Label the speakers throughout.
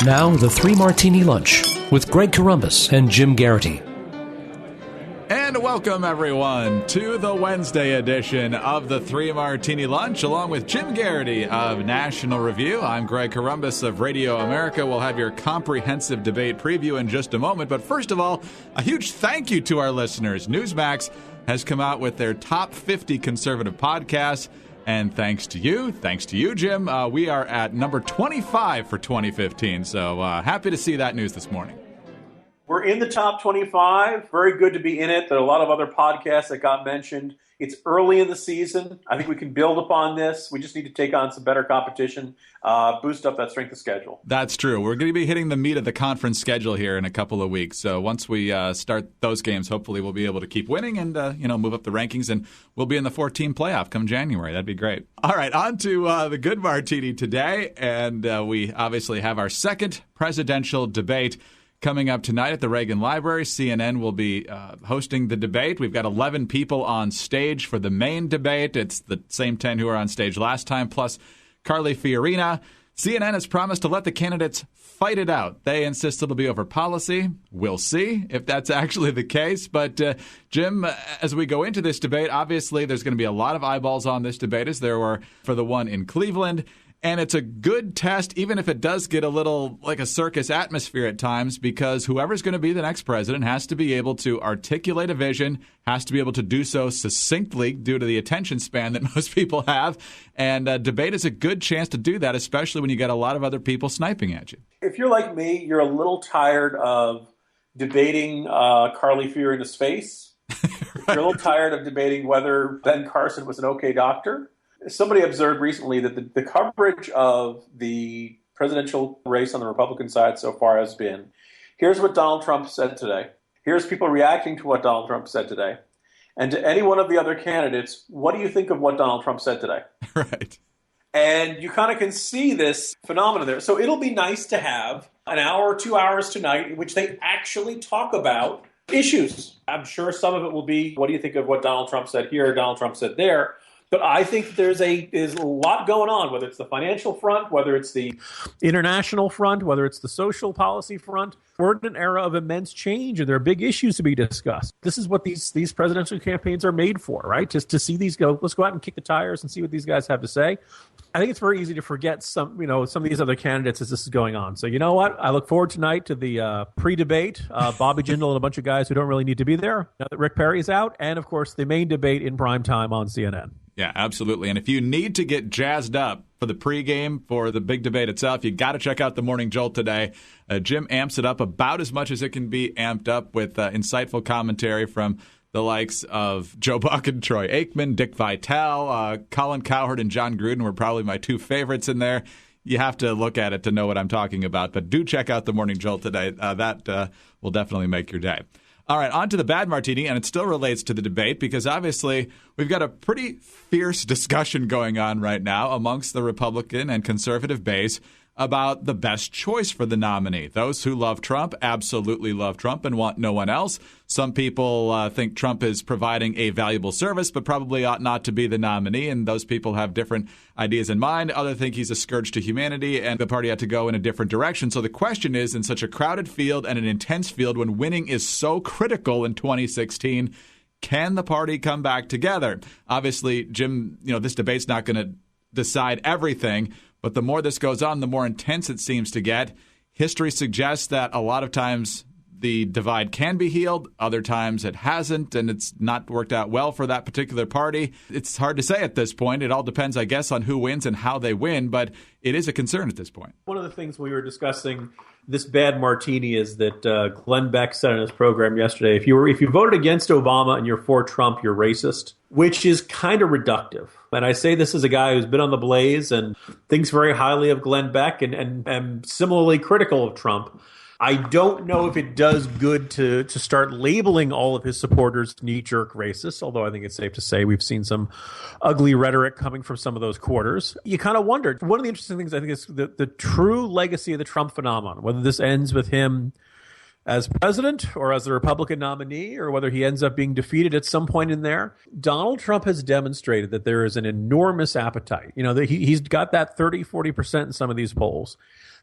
Speaker 1: Now, the Three Martini Lunch with Greg Corombos and Jim Garrity.
Speaker 2: And welcome, everyone, to the Wednesday edition of the Three Martini Lunch, along with Jim Garrity of National Review. I'm Greg Corombos of Radio America. We'll have your comprehensive debate preview in just a moment. But first of all, a huge thank you to our listeners. Newsmax has come out with their top 50 conservative podcasts. And thanks to you, Jim, we are at number 25 for 2015. So happy to see that news this morning.
Speaker 3: We're in the top 25. Very good to be in it. There are a lot of other podcasts that got mentioned. It's early in the season. I think we can build upon this. We just need to take on some better competition, boost up that strength of schedule.
Speaker 2: That's true. We're going to be hitting the meat of the conference schedule here in a couple of weeks. So once we start those games, hopefully we'll be able to keep winning and move up the rankings, and we'll be in the 14 playoff come January. That'd be great. All right, on to the good martini today, and we obviously have our second presidential debate coming up tonight at the Reagan Library. CNN will be hosting the debate. We've got 11 people on stage for the main debate. It's the same 10 who were on stage last time, plus Carly Fiorina. CNN has promised to let the candidates fight it out. They insist it'll be over policy. We'll see if that's actually the case. But, Jim, as we go into this debate, obviously there's going to be a lot of eyeballs on this debate, as there were for the one in Cleveland. And it's a good test, even if it does get a little like a circus atmosphere at times, because whoever's going to be the next president has to be able to articulate a vision, has to be able to do so succinctly due to the attention span that most people have. And debate is a good chance to do that, especially when you got a lot of other people sniping at you.
Speaker 3: If you're like me, you're a little tired of debating Carly Fiorina's face. Right. You're a little tired of debating whether Ben Carson was an okay doctor. Somebody observed recently that the coverage of the presidential race on the Republican side so far has been, here's what Donald Trump said today. Here's people reacting to what Donald Trump said today. And to any one of the other candidates, what do you think of what Donald Trump said today?
Speaker 2: Right.
Speaker 3: And you kind of can see this phenomenon there. So it'll be nice to have an hour or 2 hours tonight in which they actually talk about issues. I'm sure some of it will be, what do you think of what Donald Trump said here, Donald Trump said there? But I think there's a lot going on, whether it's the financial front, whether it's the international front, whether it's the social policy front. We're in an era of immense change, and there are big issues to be discussed. This is what these presidential campaigns are made for, right? Just to see these go, let's go out and kick the tires and see what these guys have to say. I think it's very easy to forget some of these other candidates as this is going on. So you know what? I look forward tonight to the pre-debate, Bobby Jindal and a bunch of guys who don't really need to be there now that Rick Perry's out, and of course the main debate in prime time on CNN.
Speaker 2: Yeah, absolutely. And if you need to get jazzed up for the pregame, for the big debate itself, you got to check out the Morning Jolt today. Jim amps it up about as much as it can be amped up with insightful commentary from the likes of Joe Buck and Troy Aikman, Dick Vitale, Colin Cowherd, and John Gruden were probably my two favorites in there. You have to look at it to know what I'm talking about. But do check out the Morning Jolt today. That will definitely make your day. All right, on to the bad martini, and it still relates to the debate because obviously we've got a pretty fierce discussion going on right now amongst the Republican and conservative base about the best choice for the nominee. Those who love Trump absolutely love Trump and want no one else. Some people think Trump is providing a valuable service, but probably ought not to be the nominee, and those people have different ideas in mind. Others think he's a scourge to humanity, and the party ought to go in a different direction. So the question is, in such a crowded field and an intense field, when winning is so critical in 2016, can the party come back together? Obviously, Jim, this debate's not going to decide everything, but the more this goes on, the more intense it seems to get. History suggests that a lot of times the divide can be healed. Other times it hasn't, and it's not worked out well for that particular party. It's hard to say at this point. It all depends, I guess, on who wins and how they win, but it is a concern at this point.
Speaker 3: One of the things we were discussing this bad martini is that Glenn Beck said in his program yesterday, if you voted against Obama and you're for Trump, you're racist, which is kind of reductive. And I say this as a guy who's been on the Blaze and thinks very highly of Glenn Beck and similarly critical of Trump. I don't know if it does good to start labeling all of his supporters knee-jerk racists, although I think it's safe to say we've seen some ugly rhetoric coming from some of those quarters. You kind of wondered. One of the interesting things I think is the true legacy of the Trump phenomenon, whether this ends with him as president or as the Republican nominee, or whether he ends up being defeated at some point in there. Donald Trump has demonstrated that there is an enormous appetite. He's got that 30, 40% in some of these polls.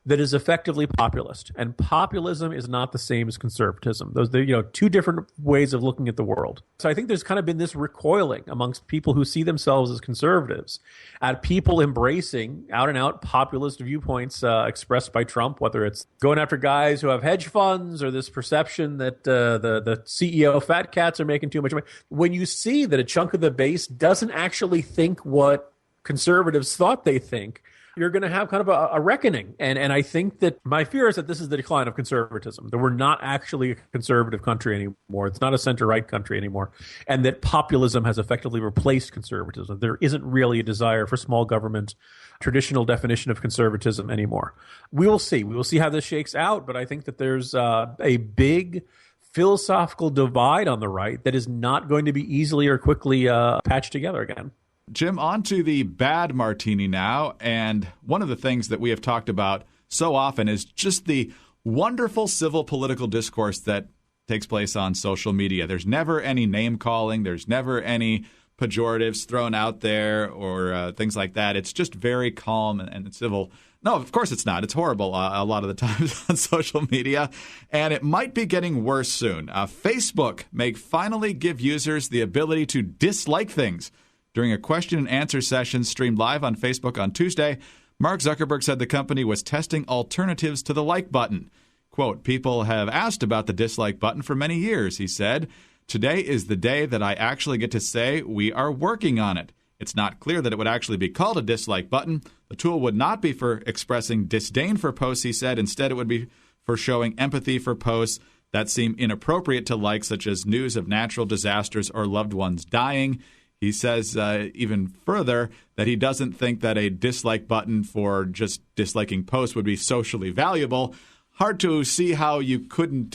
Speaker 4: that is effectively populist. And populism is not the same as conservatism. Those are, two different ways of looking at the world. So I think there's kind of been this recoiling amongst people who see themselves as conservatives at people embracing out and out populist viewpoints expressed by Trump, whether it's going after guys who have hedge funds or this perception that the CEO fat cats are making too much money. When you see that a chunk of the base doesn't actually think what conservatives thought they think, you're going to have kind of a reckoning. And I think that my fear is that this is the decline of conservatism, that we're not actually a conservative country anymore. It's not a center-right country anymore. And that populism has effectively replaced conservatism. There isn't really a desire for small government, traditional definition of conservatism anymore. We will see. We will see how this shakes out. But I think that there's a big philosophical divide on the right that is not going to be easily or quickly patched together again.
Speaker 2: Jim, on to the bad Martini now. And one of the things that we have talked about so often is just the wonderful civil political discourse that takes place on social media. There's never any name calling. There's never any pejoratives thrown out there or things like that. It's just very calm and civil. No, of course it's not. It's horrible a lot of the times on social media, and it might be getting worse soon. Facebook may finally give users the ability to dislike things. During a question and answer session streamed live on Facebook on Tuesday, Mark Zuckerberg said the company was testing alternatives to the like button. Quote, people have asked about the dislike button for many years, he said. Today is the day that I actually get to say we are working on it. It's not clear that it would actually be called a dislike button. The tool would not be for expressing disdain for posts, he said. Instead, it would be for showing empathy for posts that seem inappropriate to like, such as news of natural disasters or loved ones dying. He says even further that he doesn't think that a dislike button for just disliking posts would be socially valuable. Hard to see how you couldn't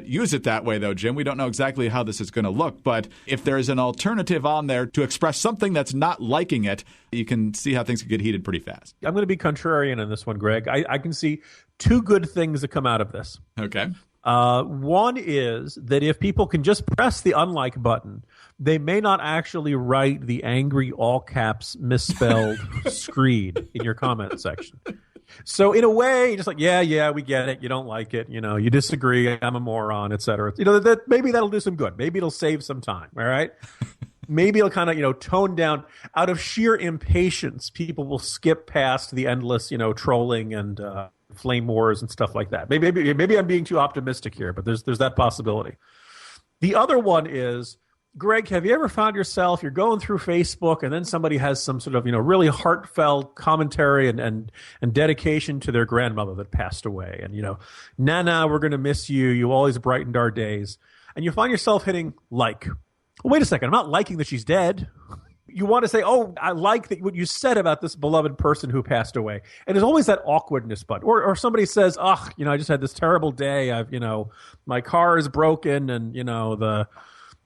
Speaker 2: use it that way, though, Jim. We don't know exactly how this is going to look. But if there's an alternative on there to express something that's not liking it, you can see how things could get heated pretty fast.
Speaker 4: I'm going to be contrarian on this one, Greg. I can see two good things that come out of this.
Speaker 2: Okay.
Speaker 4: One is that if people can just press the unlike button, they may not actually write the angry all caps misspelled screed in your comment section. So in a way, just like, yeah, we get it. You don't like it. You disagree. I'm a moron, et cetera. That maybe that'll do some good. Maybe it'll save some time. All right. Maybe it'll kind of, tone down out of sheer impatience. People will skip past the endless, trolling and flame wars and stuff like that. Maybe I'm being too optimistic here, but there's that possibility. The other one is, Greg, have you ever found yourself, you're going through Facebook and then somebody has some sort of, really heartfelt commentary and dedication to their grandmother that passed away. And, Nana, we're going to miss you. You always brightened our days. And you find yourself hitting like. Well, wait a second. I'm not liking that she's dead. You want to say, oh, I like that what you said about this beloved person who passed away. And there's always that awkwardness button. Or somebody says, I just had this terrible day. My car is broken and,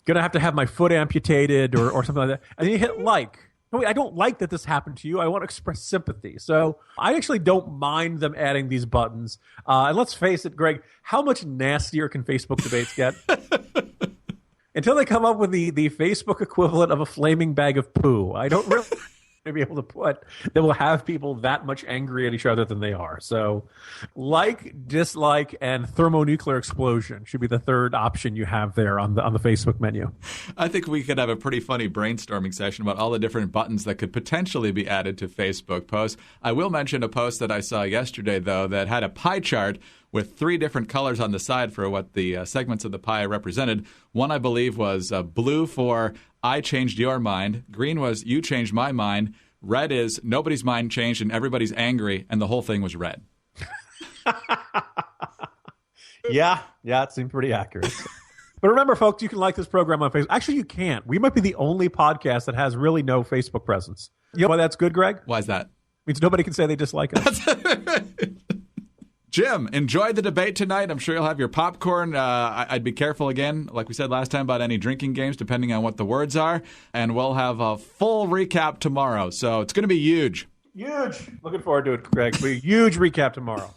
Speaker 4: going to have my foot amputated or something like that. And then you hit like. No, I don't like that this happened to you. I want to express sympathy. So I actually don't mind them adding these buttons. And let's face it, Greg, how much nastier can Facebook debates get? Until they come up with the Facebook equivalent of a flaming bag of poo, I don't really to be able to put that will have people that much angry at each other than they are. So like, dislike, and thermonuclear explosion should be the third option you have there on the Facebook menu.
Speaker 2: I think we could have a pretty funny brainstorming session about all the different buttons that could potentially be added to Facebook posts. I will mention a post that I saw yesterday, though, that had a pie chart with 3 different colors on the side for what the segments of the pie represented. One, I believe, was blue for I changed your mind. Green was you changed my mind. Red is nobody's mind changed and everybody's angry, and the whole thing was red.
Speaker 4: Yeah, it seemed pretty accurate. But remember, folks, you can like this program on Facebook. Actually, you can't. We might be the only podcast that has really no Facebook presence. You know why that's good, Greg?
Speaker 2: Why is that?
Speaker 4: Means nobody can say they dislike us.
Speaker 2: Jim, enjoyed the debate tonight. I'm sure you'll have your popcorn. I'd be careful again, like we said last time, about any drinking games, depending on what the words are. And we'll have a full recap tomorrow. So it's going to be huge.
Speaker 4: Huge. Looking forward to it, Greg. It'll be a huge recap tomorrow.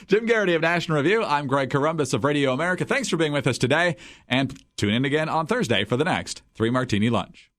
Speaker 2: Jim Garrity of National Review. I'm Greg Corombos of Radio America. Thanks for being with us today. And tune in again on Thursday for the next 3 Martini Lunch.